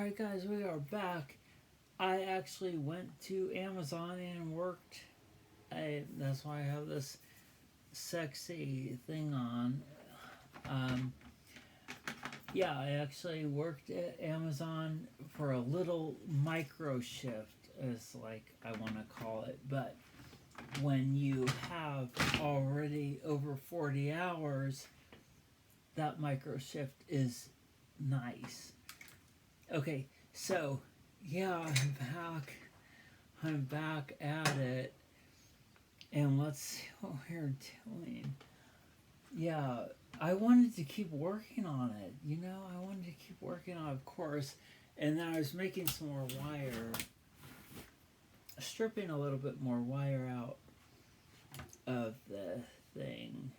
Alright guys, we are back. I actually went to Amazon and worked. That's why I have this sexy thing on. Um, yeah, I actually worked at Amazon for a little micro shift, is like I want to call it. But when you have already over 40 hours, that micro shift is nice. Okay, so yeah, I'm back. I'm back at it, and let's see what we're doing. Yeah, I wanted to keep working on it. I wanted to keep working on it, of course, and then I was making some more wire, stripping a little bit more wire out of the thing.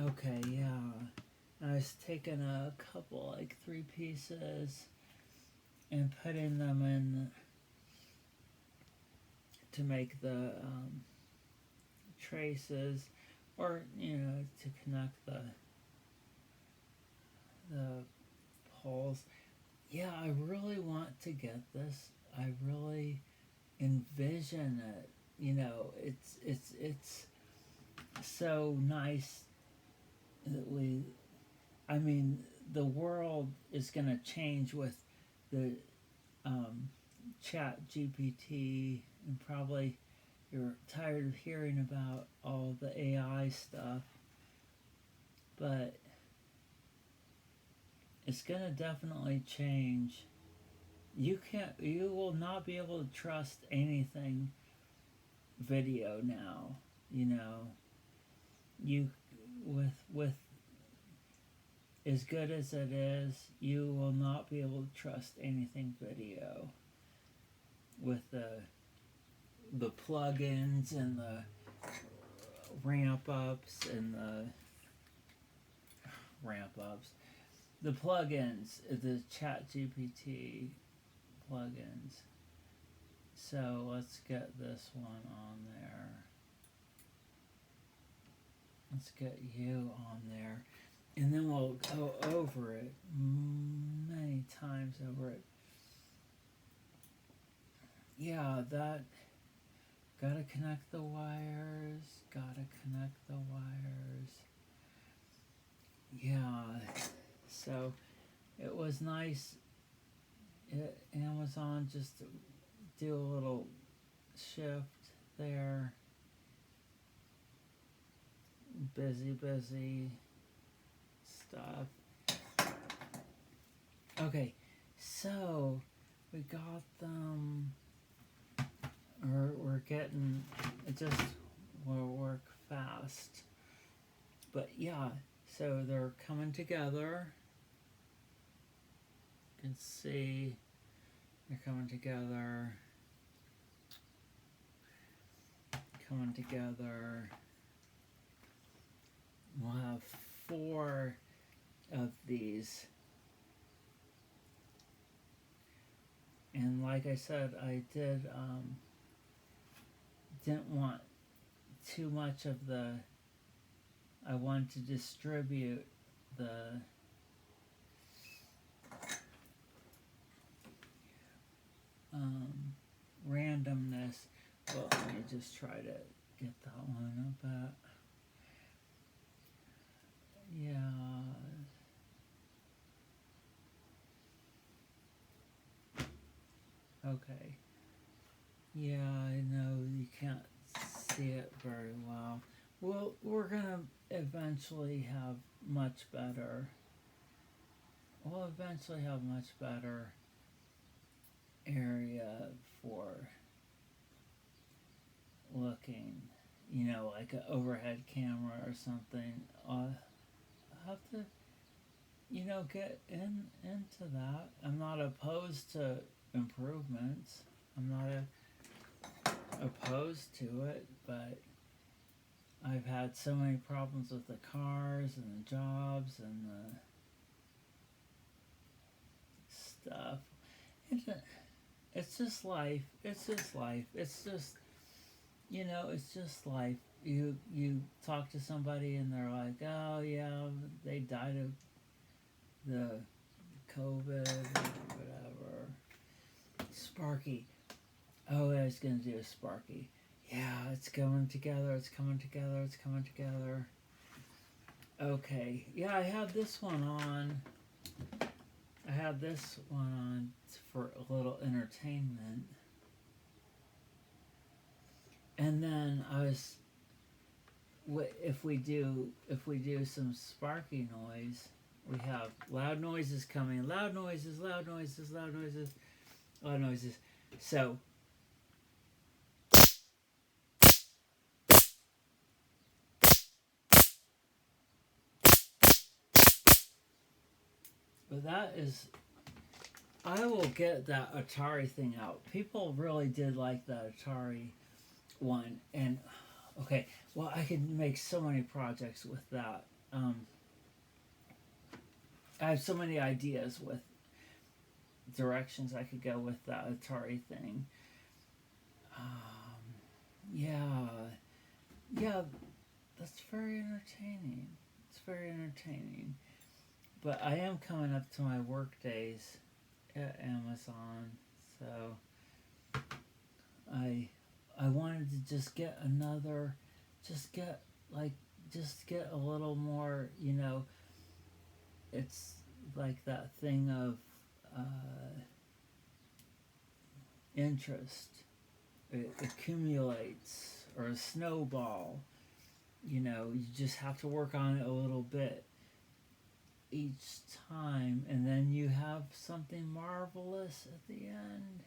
Okay, yeah. I was taking a couple, like 3 pieces, and putting them in to make the traces, or to connect the poles. Yeah, I really want to get this. I really envision it. It's so nice that I mean, the world is going to change with the um, chat GPT, and probably you're tired of hearing about all the AI stuff, but it's going to definitely change. You will not be able to trust anything video now. You with as good as it is, you will not be able to trust anything video with the plugins and the ramp ups and the plugins, the chat GPT plugins. So let's get this one on there. Let's get you on there, and then we'll go over it many times over it. Yeah, that gotta connect the wires, gotta connect the wires. Yeah, so it was nice at Amazon just to do a little shift there. Busy stuff. Okay, so we got them. We're getting it, just will work fast. But yeah, so they're coming together. You can see they're coming together. Coming together. We'll have 4 of these. And like I said, I didn't want too much of I wanted to distribute the randomness. Well, let me just try to get that one up at. Yeah. Okay. Yeah, I know you can't see it very well. Well, we're gonna eventually have much better. We'll eventually have much better area for looking. Like an overhead camera or something. I'll have to get into that. I'm not opposed to improvements. I'm not opposed to it, but I've had so many problems with the cars and the jobs and the stuff. It's just life. It's just life. It's just it's just life. You talk to somebody and they're like, oh yeah, they died of the COVID, whatever. Sparky. Oh, I was going to do a Sparky. Yeah, it's coming together, it's coming together, it's coming together. Okay, yeah, I have this one on. I have this one on for a little entertainment. And then I was, if we do some Sparky noise, we have loud noises coming, loud noises, loud noises, loud noises, loud noises. So but that is, I will get that Atari thing out. People really did like the Atari one, and okay, well, I could make so many projects with that. I have so many ideas with directions I could go with that Atari thing. Yeah, yeah, that's very entertaining. It's very entertaining. But I am coming up to my work days at Amazon, so I wanted to just get another, just get like, just get a little more, you know. It's like that thing of interest. It accumulates, or a snowball. You know, you just have to work on it a little bit each time, and then you have something marvelous at the end.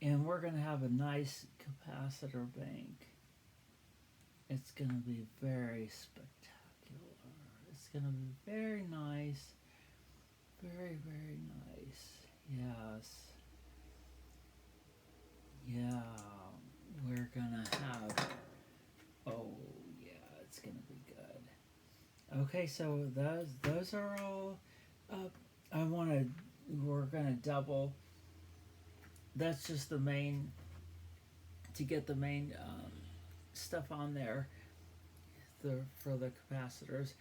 And we're going to have a nice capacitor bank. It's going to be very spectacular. It's going to be very nice. Very, very nice. Yes. Yeah. We're going to have... Oh, yeah. It's going to be good. Okay, so those are all... we're going to double... That's just the main... To get the main stuff on there for the capacitors.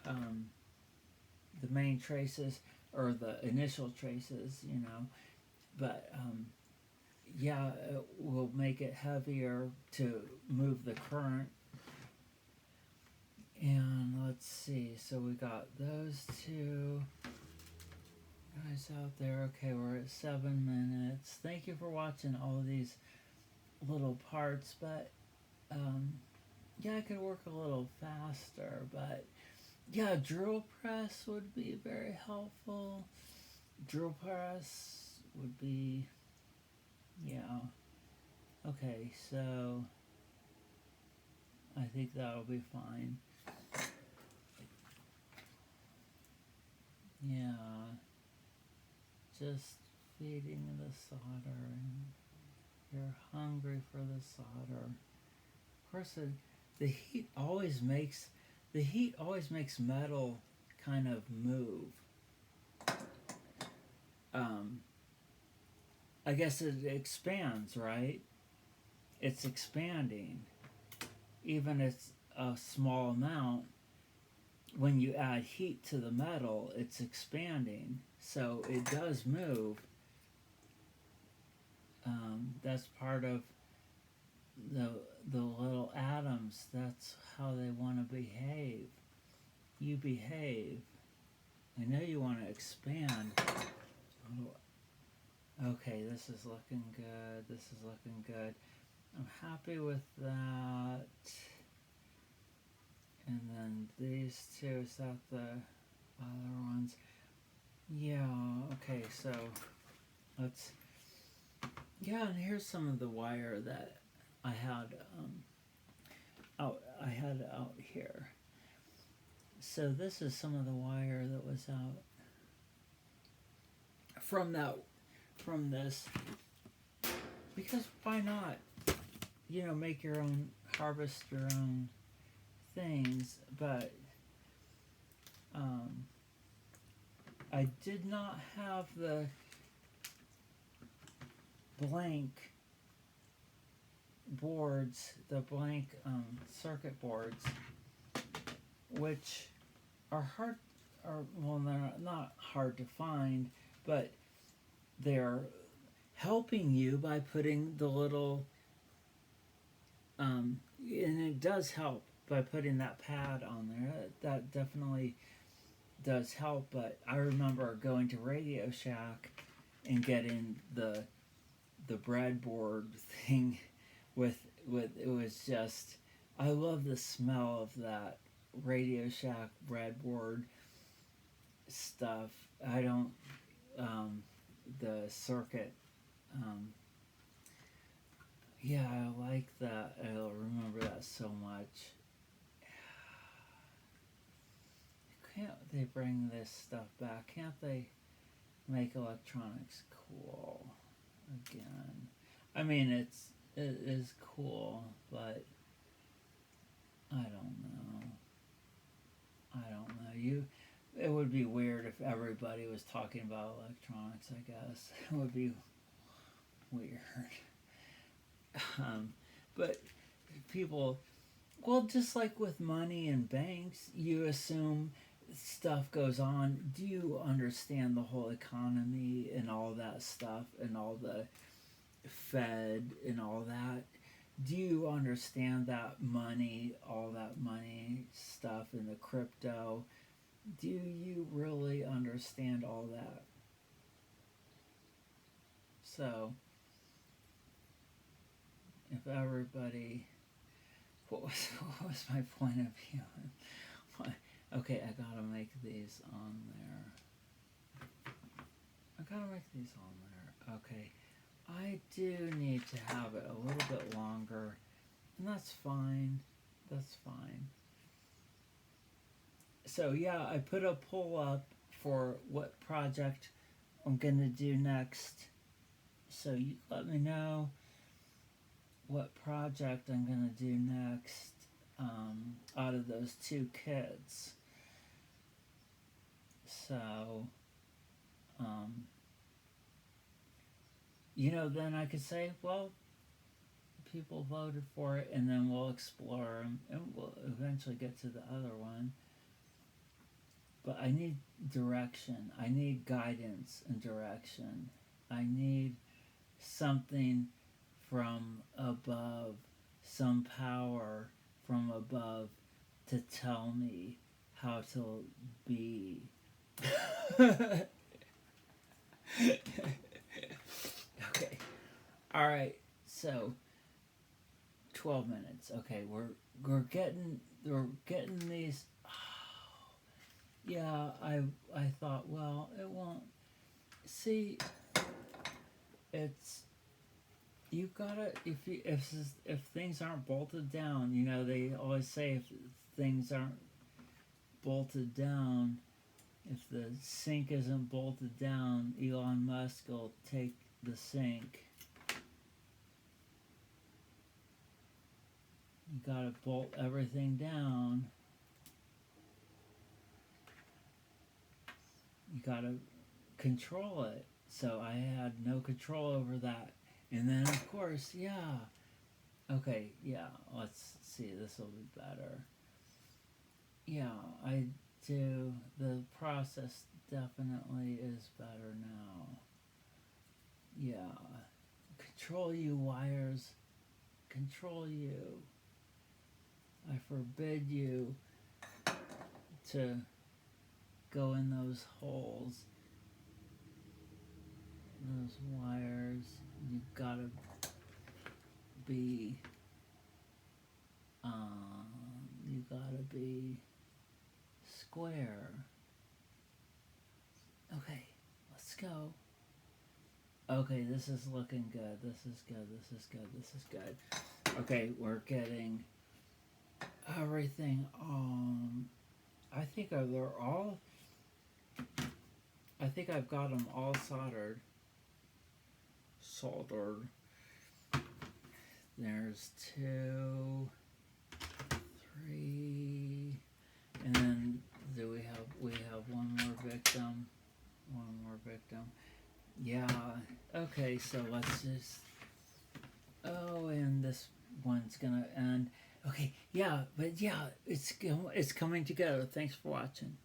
The main traces, or the initial traces, you know. But, yeah, it will make it heavier to move the current. And let's see, so we got those two guys out there. Okay, we're at 7 minutes. Thank you for watching all of these little parts, but yeah, I could work a little faster, but yeah, drill press would be very helpful. Drill press would be, yeah. Okay, so I think that'll be fine. Yeah, just feeding the solder, and you're hungry for the solder. Of course, the heat always makes metal kind of move. I guess it expands, right? It's expanding, even if it's a small amount. When you add heat to the metal, it's expanding, so it does move. That's part of the little atoms. That's how they want to behave. You behave. I know you want to expand. Okay, this is looking good. This is looking good. I'm happy with that. And then these two, is that the other ones? Yeah, okay, so let's... Yeah, and here's some of the wire that I had out here. So this is some of the wire that was out from this, because why not? You know, make your own, harvest your own things. But I did not have the blank boards, the blank circuit boards, which are are, well, they're not hard to find, but they're helping you by putting the little, and it does help by putting that pad on there. That definitely does help. But I remember going to Radio Shack and getting the breadboard thing with it was just, I love the smell of that Radio Shack breadboard stuff. I don't, the circuit, um, yeah, I like that. I remember that so much. Can't they bring this stuff back? Can't they make electronics cool again? I mean, it is cool, but I don't know. I don't know. It would be weird if everybody was talking about electronics. I guess it would be weird. But people, well, just like with money and banks, you assume stuff goes on. Do you understand the whole economy and all that stuff and all the Fed and all that? Do you understand that money, all that money stuff in the crypto? Do you really understand all that? So, if everybody, what was my point of view? Okay, I gotta make these on there. I gotta make these on there. Okay, I do need to have it a little bit longer, and that's fine. That's fine. So yeah, I put a poll up for what project I'm gonna do next. So you let me know what project I'm gonna do next, out of those two kits. So, then I could say, well, people voted for it, and then we'll explore them, and we'll eventually get to the other one. But I need direction. I need guidance and direction. I need something from above, some power from above to tell me how to be. Okay. All right. So 12 minutes. Okay, we're getting these. Oh, yeah, I thought, well, it won't. See, it's, you gotta, if things aren't bolted down, they always say if things aren't bolted down, if the sink isn't bolted down, Elon Musk will take the sink. You gotta bolt everything down. You gotta control it. So I had no control over that. And then, of course, yeah. Okay, yeah, let's see, this will be better. Yeah, I do. The process definitely is better now. Yeah. Control you, wires. Control you. I forbid you to go in those holes. Those wires. You've got to be, you gotta be square. Okay, let's go. Okay, this is looking good. This is good. This is good. This is good. Okay, we're getting everything on. I think they're all. I think I've got them all soldered. There's 2, 3, and then we have one more victim. One more victim. Yeah. Okay, so let's just. Oh, and this one's gonna end. Okay. Yeah, but yeah, it's coming together. Thanks for watching.